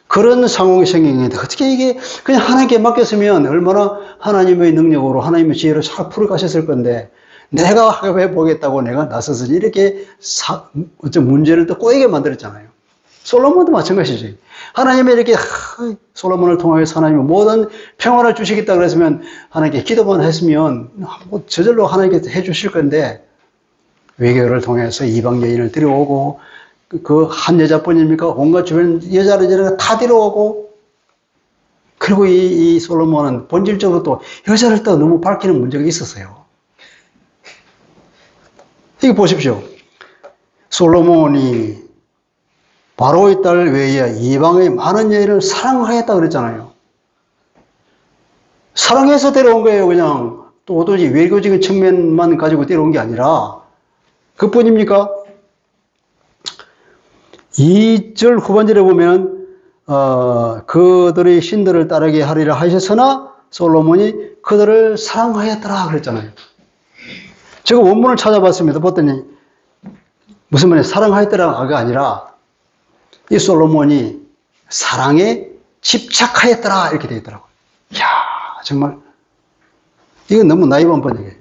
그런 상황이 생기는데 어떻게 이게 그냥 하나님께 맡겼으면 얼마나 하나님의 능력으로 하나님의 지혜로 잘 풀어가셨을 건데 내가 해보겠다고 내가 나서서 이렇게 어떤 문제를 또 꼬이게 만들었잖아요. 솔로몬도 마찬가지지. 하나님이 이렇게 솔로몬을 통해서 하나님이 모든 평화를 주시겠다 그랬으면 하나님께 기도만 했으면 저절로 하나님께 해주실 건데 외교를 통해서 이방 여인을 데려오고 그 한 여자뿐입니까? 온갖 주변 여자를 다 데려오고 그리고 이 솔로몬은 본질적으로 또 여자를 또 너무 밝히는 문제가 있었어요. 이거 보십시오. 솔로몬이 바로의 딸 외에 이방의 많은 여인을 사랑하였다 그랬잖아요. 사랑해서 데려온 거예요. 그냥 또 도저히 외교적인 측면만 가지고 데려온 게 아니라 그뿐입니까? 2절 후반절에 보면 그들의 신들을 따르게 하리라 하셨으나 솔로몬이 그들을 사랑하였더라 그랬잖아요. 제가 원문을 찾아봤습니다. 봤더니 무슨 말이에요? 사랑하였더라가 아니라 이 솔로몬이 사랑에 집착하였더라 이렇게 되어 있더라고요. 이야 정말 이건 너무 나이브한 번역이에요.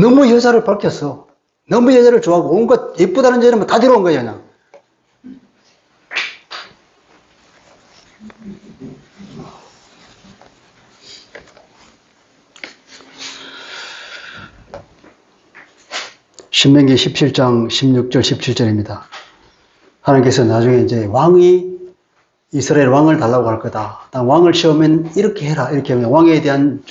너무 여자를 밝혔어. 너무 여자를 좋아하고 온갖 예쁘다는 여자는 다 데려온 거예요 그냥. 신명기 17장 16절 17절입니다. 하나님께서 나중에 이제 이스라엘 왕을 달라고 할 거다. 왕을 세우면 이렇게 해라. 이렇게 하면 왕에 대한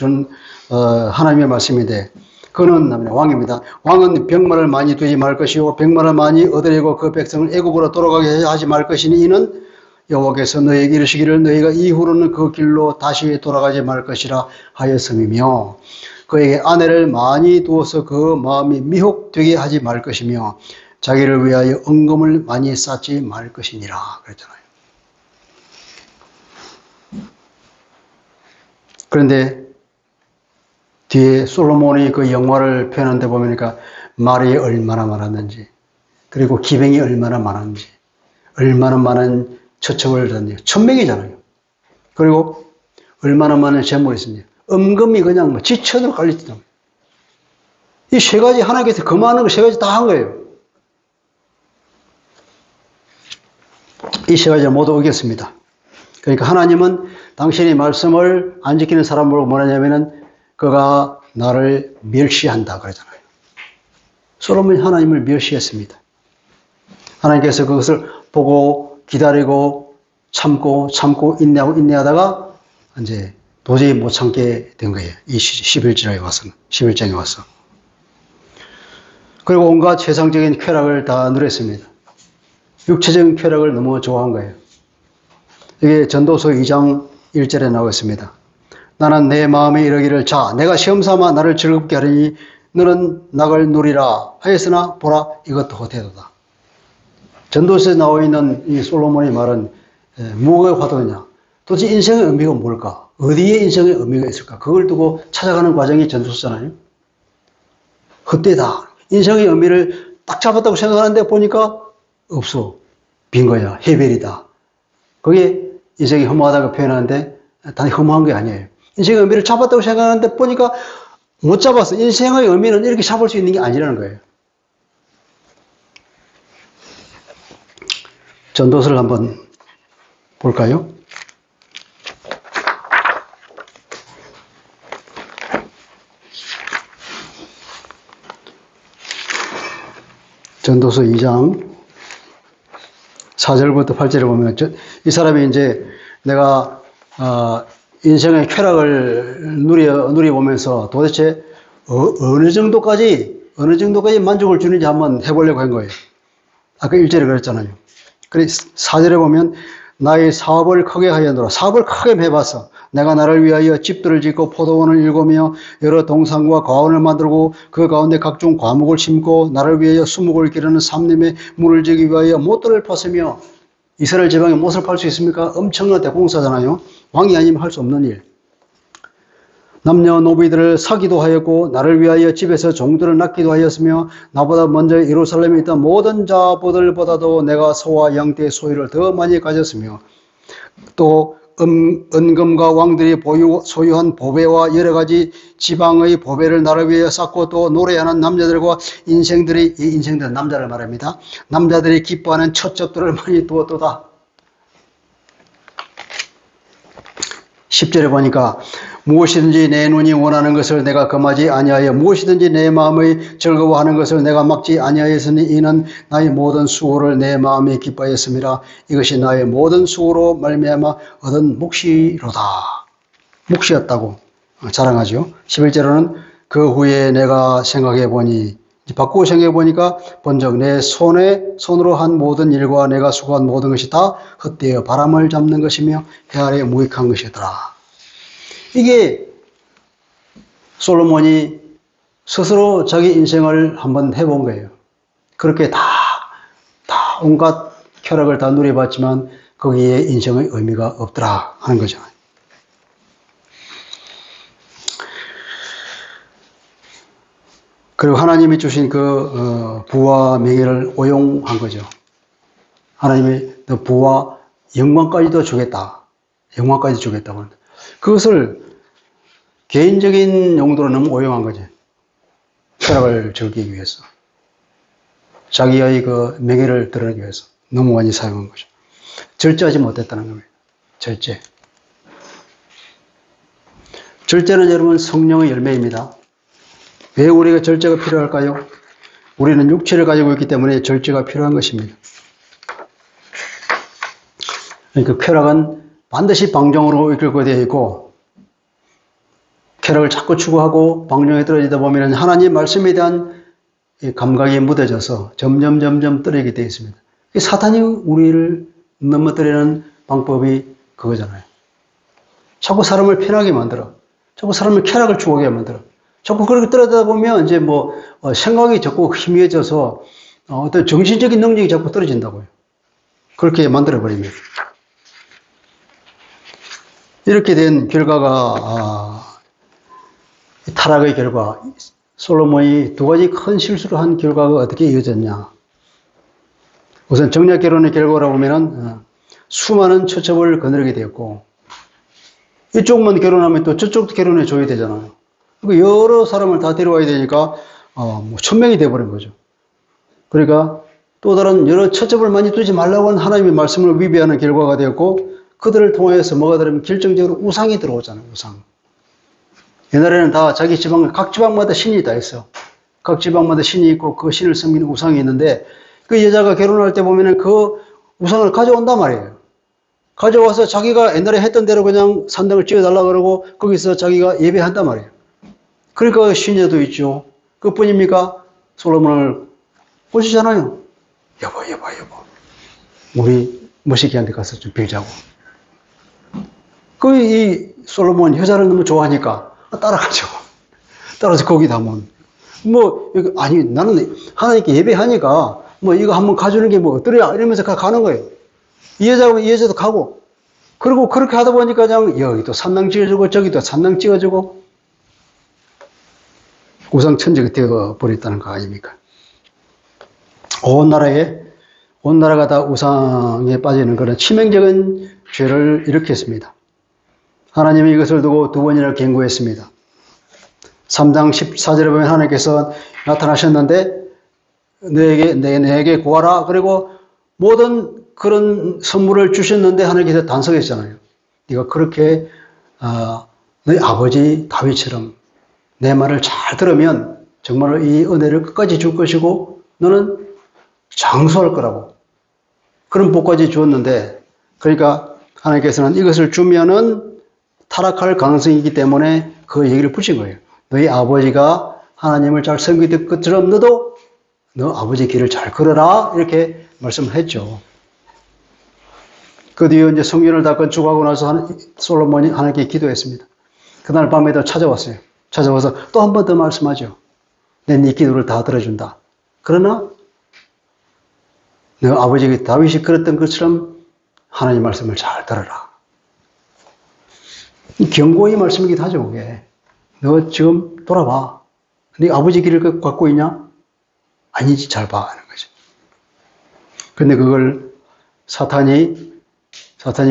하나님의 말씀인데 그는 왕입니다. 왕은 병마를 많이 두지 말 것이요 병마를 많이 얻으려고 그 백성을 애굽으로 돌아가게 하지 말 것이니 이는 여호와께서 너희에게 이르시기를 너희가 이후로는 그 길로 다시 돌아가지 말 것이라 하였음이며 그에게 아내를 많이 두어서 그 마음이 미혹되게 하지 말 것이며 자기를 위하여 은금을 많이 쌓지 말 것이니라 그랬잖아요. 그런데 뒤에 솔로몬이 그 영화를 표현한 데 보니까 말이 얼마나 많았는지 그리고 기병이 얼마나 많았는지 얼마나 많은 처첩을 졌는지 1000명이잖아요. 그리고 얼마나 많은 재물이 있습니다. 은금이 그냥 지천으로 깔렸다. 이 세 가지 하나님께서 그 많은 거 세 가지 다 한 거예요. 이 세 가지를 모두 어겼습니다. 그러니까 하나님은 당신의 말씀을 안 지키는 사람으로 뭐냐면은 그가 나를 멸시한다 그러잖아요. 솔로몬이 하나님을 멸시했습니다. 하나님께서 그것을 보고 기다리고 참고 인내하다가 이제 도저히 못 참게 된 거예요. 이 11장에 와서. 그리고 온갖 세상적인 쾌락을 다 누렸습니다. 육체적인 쾌락을 너무 좋아한 거예요. 이게 전도서 2장 1절에 나와 있습니다. 나는 내 마음에 이르기를 자 내가 시험삼아 나를 즐겁게 하리니 너는 낙을 누리라 하였으나 보라 이것도 헛되도다. 전도서에 나와 있는 이 솔로몬의 말은 뭐가 화두냐? 도대체 인생의 의미가 뭘까? 어디에 인생의 의미가 있을까? 그걸 두고 찾아가는 과정이 전도서잖아요. 헛되다. 인생의 의미를 딱 잡았다고 생각하는데 보니까 없어. 빈 거야. 해별이다. 그게 인생이 허무하다고 표현하는데 단히 허무한 게 아니에요. 인생의 의미를 잡았다고 생각하는데 보니까 못 잡았어. 인생의 의미는 이렇게 잡을 수 있는 게 아니라는 거예요. 전도서를 한번 볼까요? 전도서 2장 4절부터 8절에 보면 이 사람이 이제 내가 인생의 쾌락을 누려보면서 도대체 어느 정도까지 만족을 주는지 한번 해보려고 한 거예요. 아까 1절에 그랬잖아요. 그래서 4절에 보면 나의 사업을 크게 하였노라. 사업을 크게 해봤어. 내가 나를 위하여 집들을 짓고 포도원을 일구며 여러 동산과 과원을 만들고 그 가운데 각종 과목을 심고 나를 위하여 수목을 기르는 삼림에 물을 주기 위하여 못들을 팠으며 이스라엘 지방에 못을 팔 수 있습니까? 엄청난 대공사잖아요. 왕이 아니면 할 수 없는 일. 남녀노비들을 사기도 하였고 나를 위하여 집에서 종들을 낳기도 하였으며 나보다 먼저 예루살렘에 있던 모든 자보들보다도 내가 소와 양떼의 소유를 더 많이 가졌으며 또 은금과 왕들이 소유한 보배와 여러 가지 지방의 보배를 나를 위하여 쌓고 또 노래하는 남자들과 인생들은 남자를 말합니다. 남자들이 기뻐하는 첩첩들을 많이 두었도다. 10절에 보니까 무엇이든지 내 눈이 원하는 것을 내가 금하지 아니하여 무엇이든지 내 마음의 즐거워하는 것을 내가 막지 아니하였으니 이는 나의 모든 수고를 내 마음에 기뻐하였음이라. 이것이 나의 모든 수고로 말미암아 얻은 몫이로다. 몫이었다고 자랑하죠. 11절로는 그 후에 내가 생각해 보니 바꾸고 생각해 보니까 본적 내 손으로 한 모든 일과 내가 수고한 모든 것이 다 헛되어 바람을 잡는 것이며 해 아래 무익한 것이더라. 이게 솔로몬이 스스로 자기 인생을 한번 해본 거예요. 그렇게 다 온갖 쾌락을 다 누려봤지만 거기에 인생의 의미가 없더라 하는 거죠. 그리고 하나님이 주신 그 부와 명예를 오용한 거죠. 하나님이 너 부와 영광까지도 주겠다. 영광까지 주겠다고 하는데 그것을 개인적인 용도로 너무 오용한 거죠. 쾌락을 즐기기 위해서. 자기의 그 명예를 드러내기 위해서 너무 많이 사용한 거죠. 절제하지 못했다는 겁니다. 절제. 절제는 여러분 성령의 열매입니다. 왜 우리가 절제가 필요할까요? 우리는 육체를 가지고 있기 때문에 절제가 필요한 것입니다. 그러니까 쾌락은 반드시 방종으로 이끌고 되어 있고 쾌락을 자꾸 추구하고 방종에 떨어지다 보면 하나님 말씀에 대한 감각이 무뎌져서 점점 떨어지게 되어 있습니다. 사탄이 우리를 넘어뜨리는 방법이 그거잖아요. 자꾸 사람을 편하게 만들어. 자꾸 사람을 쾌락을 추구하게 만들어. 자꾸 그렇게 떨어지다 보면 이제 생각이 자꾸 희미해져서 어떤 정신적인 능력이 자꾸 떨어진다고요. 그렇게 만들어버립니다. 이렇게 된 결과가 타락의 결과, 솔로몬이 두 가지 큰 실수를 한 결과가 어떻게 이어졌냐. 우선 정략 결혼의 결과라고 보면은 수많은 처첩을 거느리게 되었고 이쪽만 결혼하면 또 저쪽도 결혼해 줘야 되잖아요. 여러 사람을 다 데려와야 되니까 1000명이 돼버린 거죠. 그러니까 또 다른 여러 처첩을 많이 두지 말라고 하는 하나님의 말씀을 위배하는 결과가 되었고 그들을 통해서 뭐가 들으면 결정적으로 우상이 들어오잖아요. 우상. 옛날에는 다 자기 지방, 각 지방마다 신이 다 있어. 각 지방마다 신이 있고 그 신을 섬기는 우상이 있는데 그 여자가 결혼할 때 보면은 그 우상을 가져온단 말이에요. 가져와서 자기가 옛날에 했던 대로 그냥 산당을 찍어달라고 그러고 거기서 자기가 예배한단 말이에요. 그러니까 신녀도 있죠. 그뿐입니까? 솔로몬을 보시잖아요. 여보. 우리 머시기한테 가서 좀 빌자고. 이 솔로몬 여자를 너무 좋아하니까 따라가죠. 따라서 거기다 한번. 아니, 나는 하나님께 예배하니까 이거 한번 가주는 게 어떠냐 이러면서 가는 거예요. 이 여자도 가고. 그리고 그렇게 하다 보니까 그냥 여기도 산당 찍어주고 저기도 산당 찍어주고 우상 천지가 되어버렸다는 거 아닙니까? 온 나라가 다 우상에 빠지는 그런 치명적인 죄를 일으켰습니다. 하나님이 이것을 두고 두 번이나 경고했습니다. 3장 14절에 보면 하나님께서 나타나셨는데 내게 구하라. 그리고 모든 그런 선물을 주셨는데 하나님께서 단속했잖아요. 네가 그렇게 너희 아버지 다윗처럼 내 말을 잘 들으면 정말로 이 은혜를 끝까지 줄 것이고 너는 장수할 거라고 그런 복까지 주었는데, 그러니까 하나님께서는 이것을 주면은 타락할 가능성이 있기 때문에 그 얘기를 붙인 거예요. 너희 아버지가 하나님을 잘 섬기던 것처럼 너도 너 아버지 길을 잘 걸어라 이렇게 말씀을 했죠. 그 뒤에 이제 성전을 다 건축하고 나서 솔로몬이 하나님께 기도했습니다. 그날 밤에도 찾아왔어요. 찾아와서 또 한 번 더 말씀하죠. 내 네 기도를 다 들어준다. 그러나 너 아버지 다윗이 그랬던 것처럼 하나님 말씀을 잘 들어라. 경고의 말씀이기도 하죠. 그게. 너 지금 돌아봐. 네 아버지 길을 갖고 있냐? 아니지, 잘 봐 하는 거죠. 근데 그걸 사탄이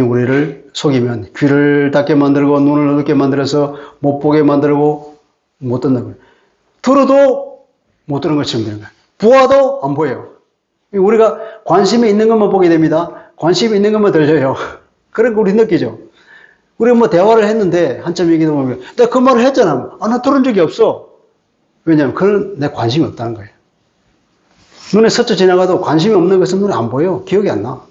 우리를 속이면 귀를 닫게 만들고 눈을 어둡게 만들어서 못 보게 만들고 못 듣는 거예요. 들어도 못 듣는 것처럼 되는 거예요. 보아도 안 보여요. 우리가 관심이 있는 것만 보게 됩니다. 관심이 있는 것만 들려요. 그런 거 우리 느끼죠. 우리가 뭐 대화를 했는데 한참 얘기도 보면 내가 그 말을 했잖아. 나 들은 적이 없어. 왜냐하면 그런 내 관심이 없다는 거예요. 눈에 스쳐 지나가도 관심이 없는 것은 눈에 안 보여. 기억이 안 나.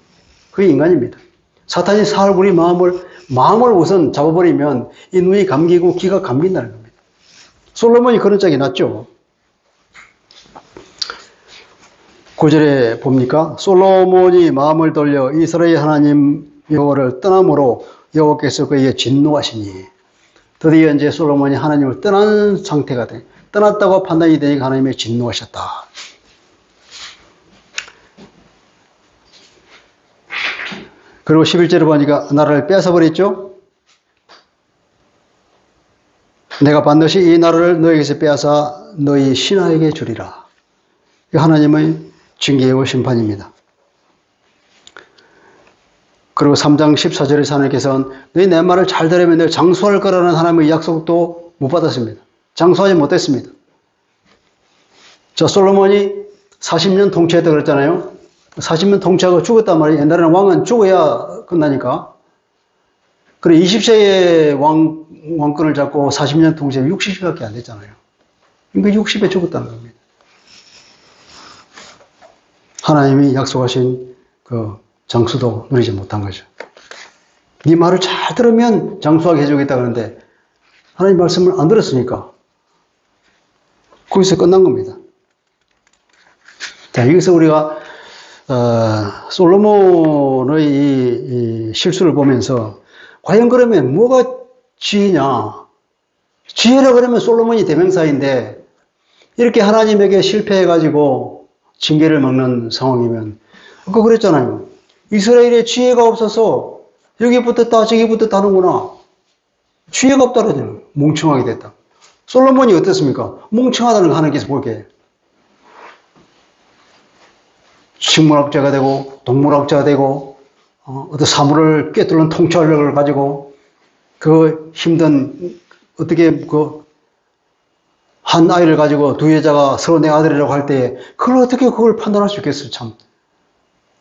그게 인간입니다. 사탄이 사할 우리 마음을 우선 잡아버리면 이 눈이 감기고 귀가 감긴다는 겁니다. 솔로몬이 그런 짝이 났죠. 9절에 봅니까? 솔로몬이 마음을 돌려 이스라엘 하나님 여호와를 떠남으로 여호와께서 그에게 진노하시니, 드디어 이제 솔로몬이 하나님을 떠난 상태가 돼. 떠났다고 판단이 되니까 하나님이 진노하셨다. 그리고 11절에 보니까 나라를 뺏어버렸죠. 내가 반드시 이 나라를 너에게서 빼앗아 너희 신하에게 주리라. 하나님의 징계와 심판입니다. 그리고 3장 14절에서 하나님께서는 너희 내 말을 잘 들으면 내가 장수할 거라는 하나님의 약속도 못 받았습니다. 장수하지 못했습니다. 자, 솔로몬이 40년 통치했다 그랬잖아요. 40년 통치하고 죽었단 말이에요. 옛날에는 왕은 죽어야 끝나니까. 그래 20세에 왕권을 잡고 40년 통치하면 60세밖에 안 됐잖아요. 그러니까 60에 죽었다는 겁니다. 하나님이 약속하신 그 장수도 누리지 못한 거죠. 네 말을 잘 들으면 장수하게 해주겠다 그러는데 하나님 말씀을 안 들었으니까 거기서 끝난 겁니다. 자, 여기서 우리가 솔로몬의 이 실수를 보면서 과연 그러면 뭐가 지혜냐? 지혜라 그러면 솔로몬이 대명사인데 이렇게 하나님에게 실패해가지고 징계를 먹는 상황이면 아까 그랬잖아요. 이스라엘에 지혜가 없어서 여기 붙었다 저기 붙었다 하는구나. 지혜가 없다라는 멍청하게 됐다. 솔로몬이 어떻습니까? 멍청하다는 거 하나님께서 보게. 식물학자가 되고 동물학자가 되고 어떤 사물을 꿰뚫는 통찰력을 가지고 그 힘든 어떻게 그 한 아이를 가지고 두 여자가 서로 내 아들이라고 할 때 그걸 판단할 수 있겠어요. 참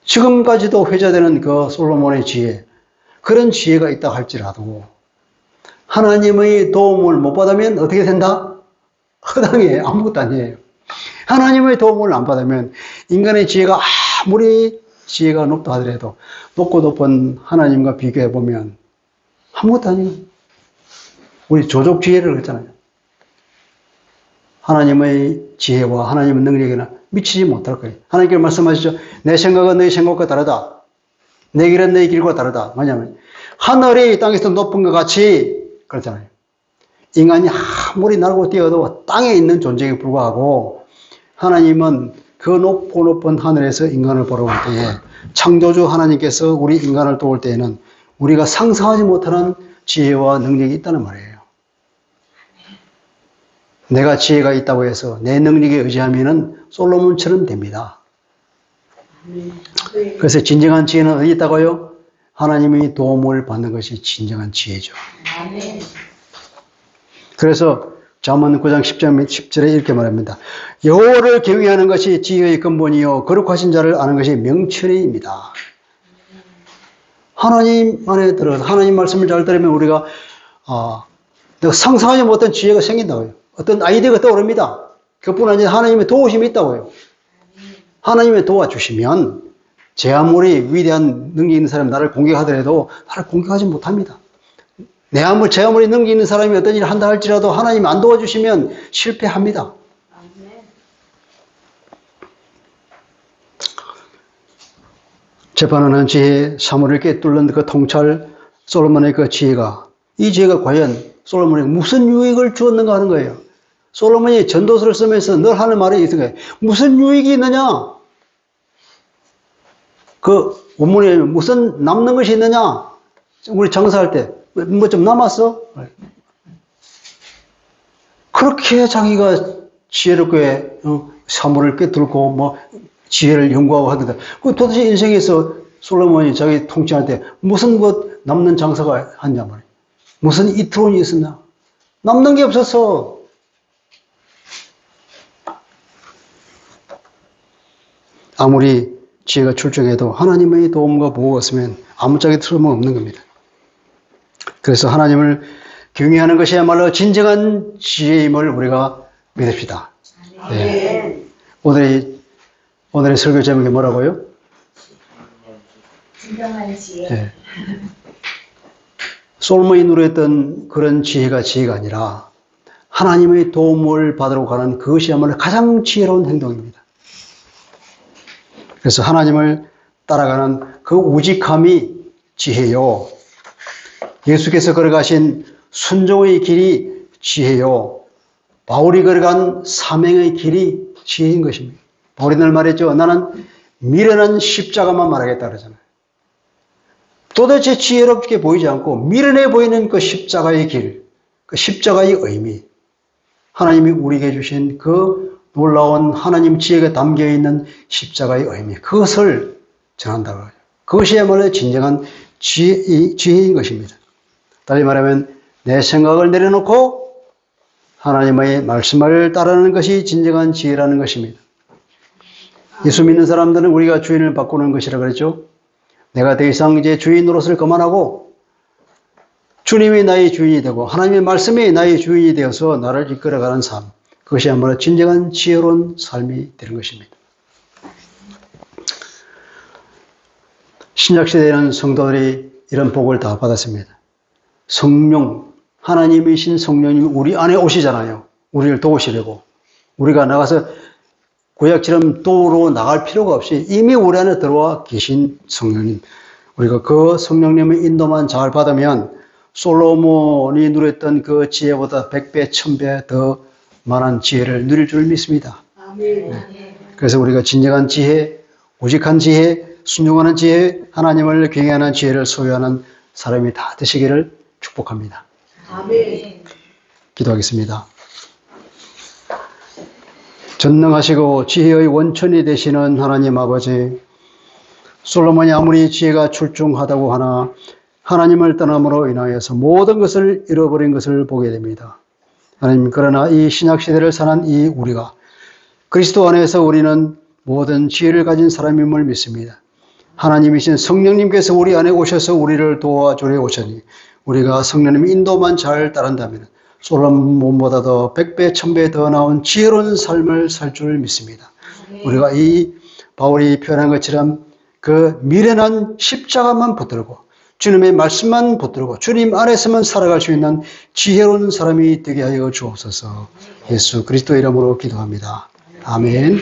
지금까지도 회자되는 그 솔로몬의 지혜, 그런 지혜가 있다 할지라도 하나님의 도움을 못 받으면 어떻게 된다? 허당해. 아무것도 아니에요. 하나님의 도움을 안 받으면 인간의 지혜가 아무리 지혜가 높다 하더라도 높고 높은 하나님과 비교해 보면 아무것도 아니에요. 우리 조족 지혜를 했잖아요. 하나님의 지혜와 하나님의 능력에는 미치지 못할 거예요. 하나님께서 말씀하시죠. 내 생각은 너희 생각과 다르다. 내 길은 너희 길과 다르다. 뭐냐면 하늘이 땅에서 높은 것 같이 그렇잖아요. 인간이 아무리 날고 뛰어도 땅에 있는 존재에 불과하고 하나님은 그 높고 높은 하늘에서 인간을 보러 올 때에 창조주 하나님께서 우리 인간을 도울 때에는 우리가 상상하지 못하는 지혜와 능력이 있다는 말이에요. 내가 지혜가 있다고 해서 내 능력에 의지하면은 솔로몬처럼 됩니다. 그래서 진정한 지혜는 어디 있다고요? 하나님의 도움을 받는 것이 진정한 지혜죠. 그래서 잠언 9장 10절에 이렇게 말합니다. 여호와를 경외하는 것이 지혜의 근본이요 거룩하신 자를 아는 것이 명철이입니다. 하나님 안에 들어서 하나님 말씀을 잘 들으면 우리가 내가 상상하지 못한 지혜가 생긴다고요. 어떤 아이디어가 떠오릅니다. 그뿐 아니라 하나님의 도우심이 있다고요. 하나님의 도와주시면 제 아무리 위대한 능력 있는 사람이 나를 공격하더라도 나를 공격하지 못합니다. 제 아무리 능력 있는 사람이 어떤 일을 한다 할지라도 하나님이 안 도와주시면 실패합니다. 재판하는 지혜, 사물을 꿰뚫는 그 통찰, 솔로몬의 그 지혜가, 이 지혜가 과연 솔로몬에게 무슨 유익을 주었는가 하는 거예요. 솔로몬이 전도서를 쓰면서 늘 하는 말이 있는 거예요. 무슨 유익이 있느냐? 그 원문에 무슨 남는 것이 있느냐? 우리 장사할 때 뭐 좀 남았어? 그렇게 자기가 지혜롭게 사물을 꿰뚫고 뭐 지혜를 연구하고 하던데 그 도대체 인생에서 솔로몬이 자기 통치할 때 무슨 것 남는 장사가 했냐 말이에요. 무슨 이트론이 있었나? 남는 게 없었어. 아무리 지혜가 출중해도 하나님의 도움과 보호가 없으면 아무짝에 틀림없는 겁니다. 그래서 하나님을 경외하는 것이야말로 진정한 지혜임을 우리가 믿읍시다. 네. 오늘의 설교 제목이 뭐라고요? 진정한 지혜. 네. 솔로몬이 누렸던 그런 지혜가 아니라 하나님의 도움을 받으러 가는 그것이야말로 가장 지혜로운 행동입니다. 그래서 하나님을 따라가는 그 우직함이 지혜요. 예수께서 걸어가신 순종의 길이 지혜요. 바울이 걸어간 사명의 길이 지혜인 것입니다. 바울이 늘 말했죠. 나는 미련한 십자가만 말하겠다 그러잖아요. 도대체 지혜롭게 보이지 않고 미련해 보이는 그 십자가의 길, 그 십자가의 의미, 하나님이 우리에게 주신 그 놀라운 하나님 지혜가 담겨있는 십자가의 의미, 그것을 전한다고 하죠. 그것이야말로 진정한 지혜인 것입니다. 달리 말하면 내 생각을 내려놓고 하나님의 말씀을 따르는 것이 진정한 지혜라는 것입니다. 예수 믿는 사람들은 우리가 주인을 바꾸는 것이라 그랬죠. 내가 더 이상 이제 주인 노릇을 그만하고 주님이 나의 주인이 되고 하나님의 말씀이 나의 주인이 되어서 나를 이끌어가는 삶, 그것이야말로 진정한 지혜로운 삶이 되는 것입니다. 신약시대에는 성도들이 이런 복을 다 받았습니다. 성령, 하나님이신 성령님이 우리 안에 오시잖아요. 우리를 도우시려고. 우리가 나가서 구약처럼 도우러 나갈 필요가 없이 이미 우리 안에 들어와 계신 성령님. 우리가 그 성령님의 인도만 잘 받으면 솔로몬이 누렸던 그 지혜보다 100배, 1000배 더 많은 지혜를 누릴 줄 믿습니다. 네. 그래서 우리가 진정한 지혜, 오직한 지혜, 순종하는 지혜, 하나님을 경외하는 지혜를 소유하는 사람이 다 되시기를 축복합니다. 아멘. 기도하겠습니다. 전능하시고 지혜의 원천이 되시는 하나님 아버지, 솔로몬이 아무리 지혜가 출중하다고 하나 하나님을 떠남으로 인하여서 모든 것을 잃어버린 것을 보게 됩니다. 하나님, 그러나 이 신약시대를 사는 이 우리가 그리스도 안에서 우리는 모든 지혜를 가진 사람임을 믿습니다. 하나님이신 성령님께서 우리 안에 오셔서 우리를 도와주려 오셨니 우리가 성령님의 인도만 잘 따른다면 솔로몬보다도 100배, 1000배 더 나은 지혜로운 삶을 살 줄 믿습니다. 우리가 이 바울이 표현한 것처럼 그 미련한 십자가만 붙들고 주님의 말씀만 붙들고 주님 안에서만 살아갈 수 있는 지혜로운 사람이 되게 하여 주옵소서. 예수 그리스도 이름으로 기도합니다. 아멘.